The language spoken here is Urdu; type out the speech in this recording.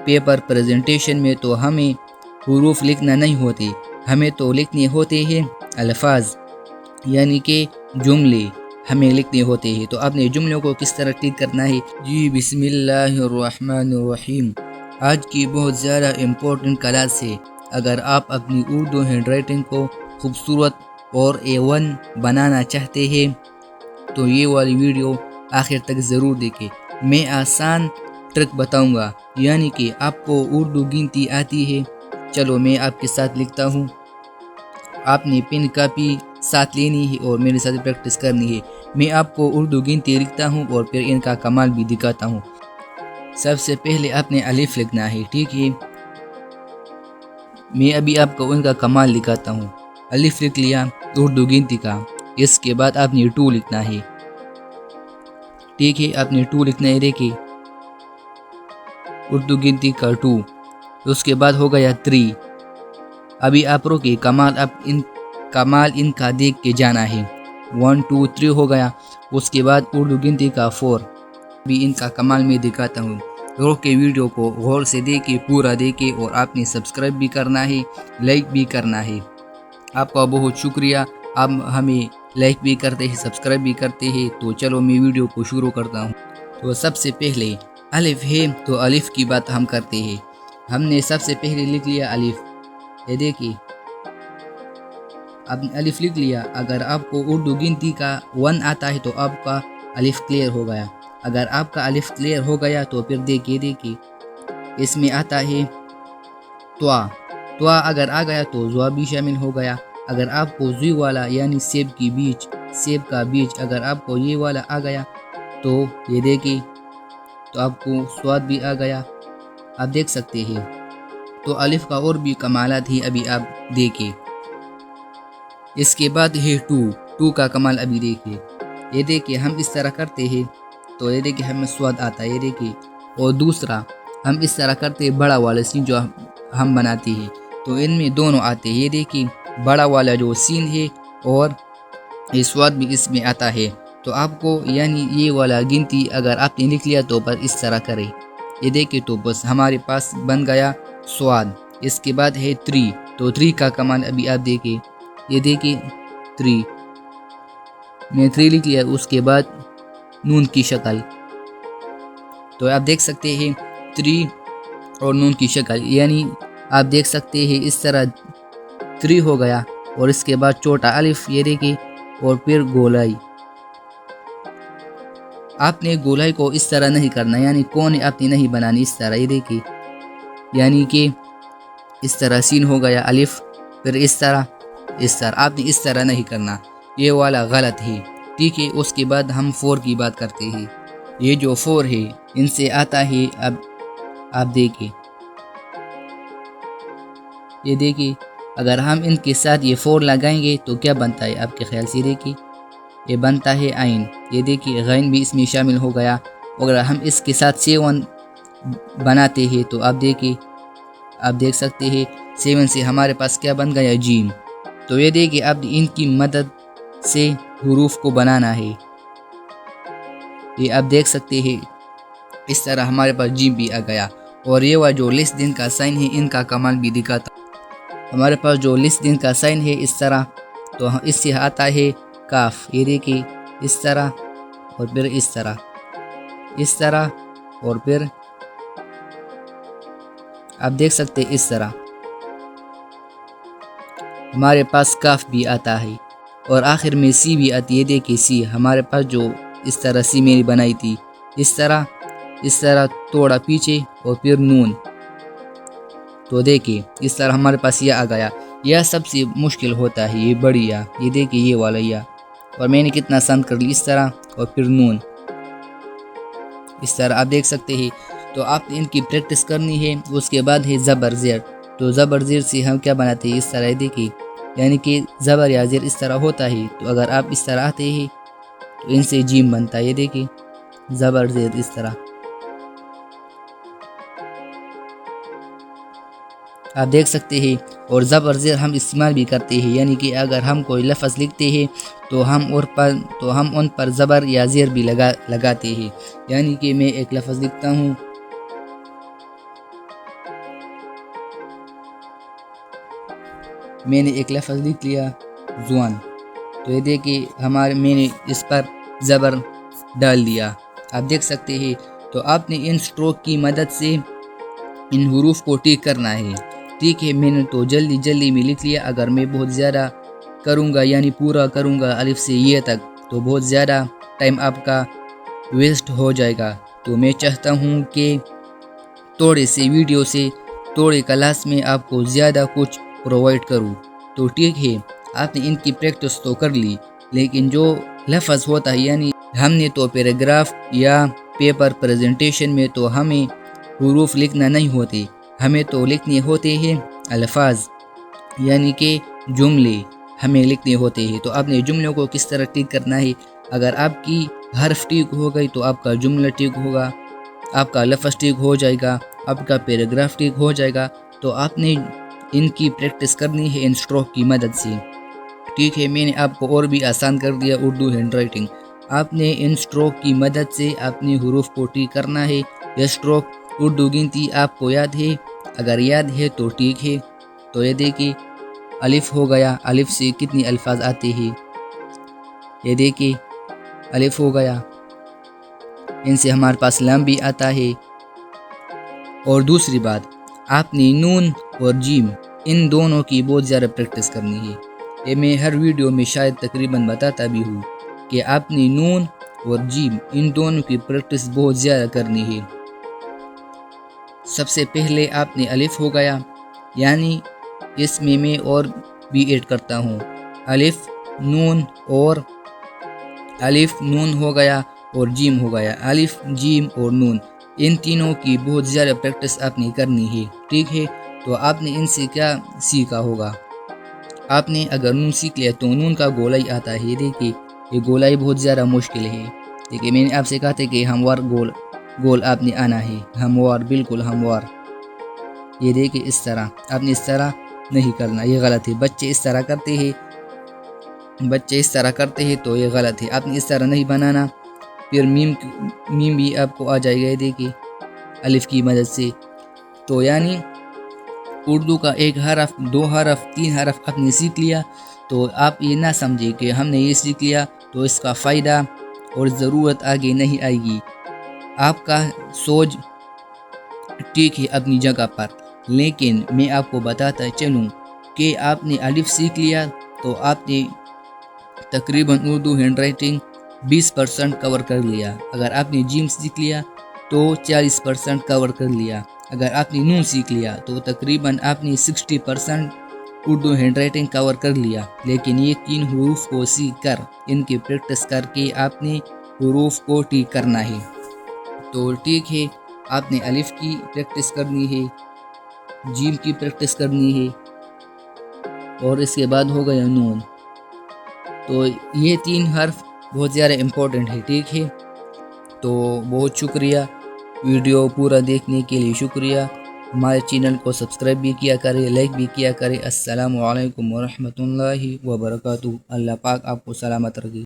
پیپر پریزنٹیشن میں تو ہمیں حروف لکھنا نہیں ہوتے، ہمیں تو لکھنے ہوتے ہیں الفاظ، یعنی کہ جملے ہمیں لکھنے ہوتے ہیں۔ تو اپنے جملوں کو کس طرح ٹھیک کرنا ہے؟ جی بسم اللہ الرحمن الرحیم۔ آج کی بہت زیادہ امپورٹنٹ کلاس ہے۔ اگر آپ اپنی اردو ہینڈ رائٹنگ کو خوبصورت اور A1 بنانا چاہتے ہیں تو یہ والی ویڈیو آخر تک ضرور دیکھیں۔ میں آسان ٹرک بتاؤں گا، یعنی کہ آپ کو اردو گنتی آتی ہے۔ چلو میں آپ کے ساتھ لکھتا ہوں، آپ نے پین کاپی ساتھ لینی ہے اور میرے ساتھ پریکٹس کرنی ہے۔ میں آپ کو اردو گنتی لکھتا ہوں اور پھر ان کا کمال بھی دکھاتا ہوں۔ سب سے پہلے آپ نے الف لکھنا ہے، ٹھیک ہے؟ میں ابھی آپ کو ان کا کمال دکھاتا ہوں۔ الف لکھ لیا اردو گنتی کا، اس کے بعد آپ نے 2 لکھنا ہے، ٹھیک ہے؟ آپ نے 2 لکھنا ہے، دیکھیں اردو گنتی کا 2۔ اس کے بعد ہو گیا 3۔ ابھی آپ روکے، کمال ان کا دیکھ کے جانا ہے۔ 1 2 3 ہو گیا۔ اس کے بعد اردو گنتی کا 4۔ ابھی ان کا کمال میں دکھاتا ہوں۔ روک کے ویڈیو کو غور سے دیکھیں، پورا دیکھیں، اور آپ نے سبسکرائب بھی کرنا ہے، لائک بھی کرنا ہے۔ آپ کا بہت شکریہ، آپ ہمیں لائک بھی کرتے ہیں، سبسکرائب بھی کرتے ہیں۔ تو چلو میں ویڈیو کو شروع کرتا ہوں۔ تو سب سے پہلے الف ہے، تو الف کی بات ہم کرتے ہیں۔ ہم نے سب سے پہلے لکھ لیا الف، یہ دیکھیے آپ نے الف لکھ لیا۔ اگر آپ کو اردو گنتی کا 1 آتا ہے تو آپ کا الف کلیئر ہو گیا۔ اگر آپ کا الف کلیئر ہو گیا تو پھر دیکھیے اس میں آتا ہے توا اگر آ گیا تو زوا بھی شامل ہو گیا۔ اگر آپ کو زی والا یعنی سیب کا بیج اگر آپ کو یہ والا آ گیا تو یہ دیکھیں، تو آپ کو سواد بھی آ گیا، آپ دیکھ سکتے ہیں۔ تو الف کا اور بھی کمالات ہیں، ابھی آپ دیکھیں۔ اس کے بعد ہے 2 کا کمال، ابھی دیکھیں۔ یہ دیکھیں ہم اس طرح کرتے ہیں تو یہ دیکھیں ہمیں سواد آتا ہے، یہ دیکھیں۔ اور دوسرا ہم اس طرح کرتے ہیں، بڑا والا سین جو ہم بناتے ہیں، تو ان میں دونوں آتے ہیں۔ یہ دیکھیں بڑا والا جو سین ہے اور یہ سواد بھی اس میں آتا ہے۔ تو آپ کو یعنی یہ والا گنتی اگر آپ نے لکھ لیا تو بس اس طرح کریں، یہ دیکھیں، تو بس ہمارے پاس بن گیا سواد۔ اس کے بعد ہے 3، تو 3 کا کمال ابھی آپ دیکھیں، یہ دیکھیں 3 میں 3 لکھ لیا۔ اس کے بعد نون کی شکل، تو آپ دیکھ سکتے ہیں 3 اور نون کی شکل، یعنی آپ دیکھ سکتے ہیں اس طرح 3 ہو گیا اور اس کے بعد چھوٹا الف، یہ دیکھیں، اور پھر گولائی۔ آپ نے گولائی کو اس طرح نہیں کرنا، یعنی کونے آپ نے نہیں بنانی، اس طرح، یہ دیکھیں، یعنی کہ اس طرح سین ہو گیا الف، پھر اس طرح آپ نے اس طرح نہیں کرنا، یہ والا غلط ہے، ٹھیک ہے؟ اس کے بعد ہم 4 کی بات کرتے ہیں۔ یہ جو 4 ہے ان سے آتا ہے، اب آپ دیکھیں، یہ دیکھیں اگر ہم ان کے ساتھ یہ 4 لگائیں گے تو کیا بنتا ہے آپ کے خیال سے؟ دیکھیں یہ بنتا ہے عین، یہ دیکھیں غین بھی اس میں شامل ہو گیا۔ اگر ہم اس کے ساتھ 7 بناتے ہیں تو آپ دیکھیں، آپ دیکھ سکتے ہیں 7 سے ہمارے پاس کیا بن گیا؟ جیم۔ تو یہ دیکھیں اب ان کی مدد سے حروف کو بنانا ہے، یہ آپ دیکھ سکتے ہیں اس طرح ہمارے پاس جیم بھی آ گیا۔ اور یہ وہ جو لیس دین کا سائن ہے، ان کا کمال بھی دکھاتا۔ ہمارے پاس جو لیس دین کا سائن ہے اس طرح، تو اس سے آتا ہے کاف، یہ دیکھیں اس طرح، اور پھر اس طرح، اور پھر آپ دیکھ سکتے اس طرح ہمارے پاس کاف بھی آتا ہے، اور آخر میں سی بھی آتی ہے، دیکھیں سی ہمارے پاس جو اس طرح سی میں نے بنائی تھی، اس طرح توڑا پیچھے، اور پھر نون، تو دیکھیں اس طرح ہمارے پاس یہ آ گیا۔ یہ سب سے مشکل ہوتا ہے، یہ بڑی یا، یہ دیکھیں یہ والا یا، اور میں نے کتنا آسان کر لی، اس طرح، اور پھر نون، اس طرح آپ دیکھ سکتے ہیں۔ تو آپ نے ان کی پریکٹس کرنی ہے۔ اس کے بعد ہے زبر زیر، تو زبر زیر سے ہم کیا بناتے ہیں؟ اس طرح، دیکھیں، یعنی کہ زبر یا زیر اس طرح ہوتا ہے، تو اگر آپ اس طرح آتے ہیں تو ان سے جیم بنتا ہے، یہ دیکھیں زبر زیر اس طرح آپ دیکھ سکتے ہیں۔ اور زبر زیر ہم استعمال بھی کرتے ہیں، یعنی کہ اگر ہم کوئی لفظ لکھتے ہیں تو ہم ان پر زبر یا زیر بھی لگاتے ہیں، یعنی کہ میں ایک لفظ لکھتا ہوں، میں نے ایک لفظ لکھ لیا زوان، تو یہ دیکھیے میں نے اس پر زبر ڈال دیا، آپ دیکھ سکتے ہیں۔ تو آپ نے ان سٹروک کی مدد سے ان حروف کو ٹھیک کرنا ہے، ٹھیک ہے۔ میں نے تو جلدی میں لکھ لیا، اگر میں بہت زیادہ کروں گا یعنی پورا کروں گا الف سے یہ تک تو بہت زیادہ ٹائم آپ کا ویسٹ ہو جائے گا۔ تو میں چاہتا ہوں کہ تھوڑے سے ویڈیو سے تھوڑے کلاس میں آپ کو زیادہ کچھ پرووائڈ کروں، تو ٹھیک ہے۔ آپ نے ان کی پریکٹس تو کر لی، لیکن جو لفظ ہوتا ہے یعنی ہم نے تو پیراگراف یا پیپر پریزنٹیشن میں تو ہمیں حروف لکھنا نہیں ہوتے، ہمیں تو لکھنے ہوتے ہیں الفاظ، یعنی کہ جملے ہمیں لکھنے ہوتے ہیں۔ تو آپ نے جملوں کو کس طرح ٹھیک کرنا ہے، اگر آپ کی حرف ٹھیک ہو گئی تو آپ کا جملہ ٹھیک ہوگا، آپ کا لفظ ٹھیک ہو جائے گا، آپ کا پیراگراف ٹھیک ہو جائے گا۔ تو آپ نے ان کی پریکٹس کرنی ہے ان سٹروک کی مدد سے، ٹھیک ہے۔ میں نے آپ کو اور بھی آسان کر دیا اردو ہینڈ رائٹنگ۔ آپ نے ان سٹروک کی مدد سے اپنے حروف کو ٹھیک کرنا ہے۔ یہ سٹروک اردو گنتی آپ کو یاد ہے؟ اگر یاد ہے تو ٹھیک ہے۔ تو یہ دیکھیے الف ہو گیا، الف سے کتنی الفاظ آتے ہیں، یہ دیکھیے الف ہو گیا، ان سے ہمارے پاس لام بھی آتا ہے۔ اور دوسری بات، آپ نے نون اور جیم ان دونوں کی بہت زیادہ پریکٹس کرنی ہے۔ یہ میں ہر ویڈیو میں شاید تقریباً بتاتا بھی ہوں کہ آپ نے نون اور جیم ان دونوں کی پریکٹس بہت زیادہ کرنی ہے۔ سب سے پہلے آپ نے الف ہو گیا، یعنی اس میں اور بھی ایڈ کرتا ہوں الف نون، اور الف نون ہو گیا اور جیم ہو گیا، الف جیم اور نون، ان تینوں کی بہت زیادہ پریکٹس آپ نے کرنی ہے، ٹھیک ہے۔ تو آپ نے ان سے کیا سیکھا ہوگا، آپ نے اگر نون سیکھ لیا تو نون کا گولائی آتا ہے، دیکھیے یہ گولائی بہت زیادہ مشکل ہے، دیکھیے میں نے آپ سے کہا تھا کہ ہموار گول آپ نے آنا ہے، ہموار، بالکل ہموار، یہ دیکھیے اس طرح، آپ نے اس طرح نہیں کرنا، یہ غلط ہے۔ بچے اس طرح کرتے ہیں تو یہ غلط ہے، آپ نے اس طرح نہیں بنانا، پھر میم بھی آپ کو آ جائے گا، دیکھیے الف کی مدد سے۔ تو یعنی اردو کا ایک حرف، دو حرف، تین حرف آپ نے سیکھ لیا، تو آپ یہ نہ سمجھے کہ ہم نے یہ سیکھ لیا تو اس کا فائدہ اور ضرورت آگے نہیں آئے گی۔ آپ کا سوچ ٹھیک ہے اپنی جگہ پر، لیکن میں آپ کو بتاتا چلوں کہ آپ نے الف سیکھ لیا تو آپ نے تقریباً اردو ہینڈ رائٹنگ 20% کور کر لیا، اگر آپ نے جیم سیکھ لیا تو 40% کور کر لیا، اگر آپ نے نون سیکھ لیا تو تقریباً آپ نے 60% اردو ہینڈ رائٹنگ کور کر لیا۔ لیکن یہ تین حروف کو سیکھ کر، ان کی پریکٹس کر کے آپ نے حروف کو ٹھیک کرنا ہے۔ تو ٹھیک ہے، آپ نے الف کی پریکٹس کرنی ہے، جیم کی پریکٹس کرنی ہے، اور اس کے بعد ہو گیا نون۔ تو یہ تین حرف بہت زیادہ امپورٹنٹ ہے، ٹھیک ہے۔ تو بہت شکریہ، ویڈیو پورا دیکھنے کے لیے شکریہ، ہمارے چینل کو سبسکرائب بھی کیا کرے، لائک بھی کیا کرے۔ السلام علیکم ورحمۃ اللہ وبرکاتہ، اللہ پاک آپ کو سلامت رکھے۔